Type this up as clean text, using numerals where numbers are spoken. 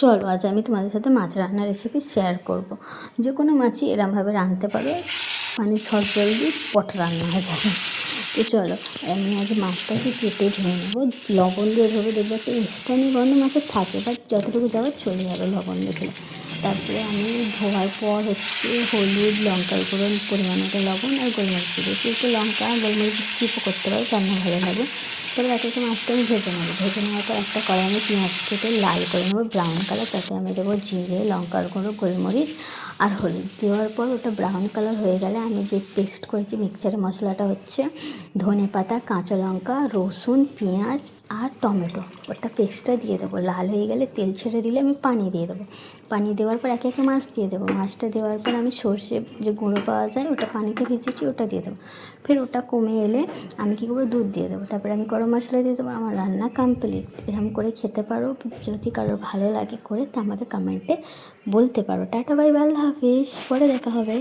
চলো আজ আমি তোমাদের সাথে মাছ রান্নার রেসিপি শেয়ার করব। যে কোনো মাছই এরমভাবে রাঁধতে পারো, মানে ঝটজলদি পট রান্না হয়ে যাবে। তো চলো আমি আজ মাছটাকে কেটে ধুয়ে নেবো, লবণ দিয়ে ধরবো। দেখবো একটা স্থানীয় গন্ধ মাছের থাকে, বাট যতটুকু যাওয়ার চলে যাবে লবণ দিয়ে। তারপরে আমি ধোয়ার পর হলুদ, লঙ্কার গুঁড়ো, পরিমাণ মতো লবণ আর গোলমরিচ দিয়েছি। একটু লঙ্কা আর গোলমরিচ স্কিপও করতে পারো, রান্না ভালো লাগে। তারপরে একটা মাছটা আমি ভেজে নেবো। ভেজে নেওয়ার পর একটা কড়াই আমি পেঁয়াজ কেটে লাল করে নেবো, ব্রাউন কালার। তাতে আমি দেবো জিরে, লঙ্কার গুঁড়ো, গোলমরিচ আর হলুদ। দেওয়ার পর ওটা ব্রাউন কালার হয়ে গেলে আমি যে পেস্ট করেছি মিক্সচারের মশলাটা হচ্ছে ধনে পাতা, কাঁচা লঙ্কা, রসুন, পেঁয়াজ আর টমেটো, ওটা পেস্টটা দিয়ে দেবো। লাল হয়ে গেলে তেল ছেড়ে দিলে আমি পানি দিয়ে দেবো। পানি দেওয়ার পর একে একে মাছ দিয়ে দেবো। মাছটা দেওয়ার পর আমি সর্ষে যে গুঁড়ো পাওয়া যায় ওটা পানিতে ভিজেছি, ওটা দিয়ে দেবো। ফের ওটা কমে এলে আমি কী করবো, দুধ দিয়ে দেবো। তারপরে আমি গরম মশলা দিয়ে দেবো। আমার রান্না কমপ্লিট। এরকম করে খেতে পারো। যদি কারোর ভালো লাগে করে তা আমাকে কমেন্টে বলতে পারো। টাটা, বাই, আল্লাহ হাফিজ, পরে দেখা হবে।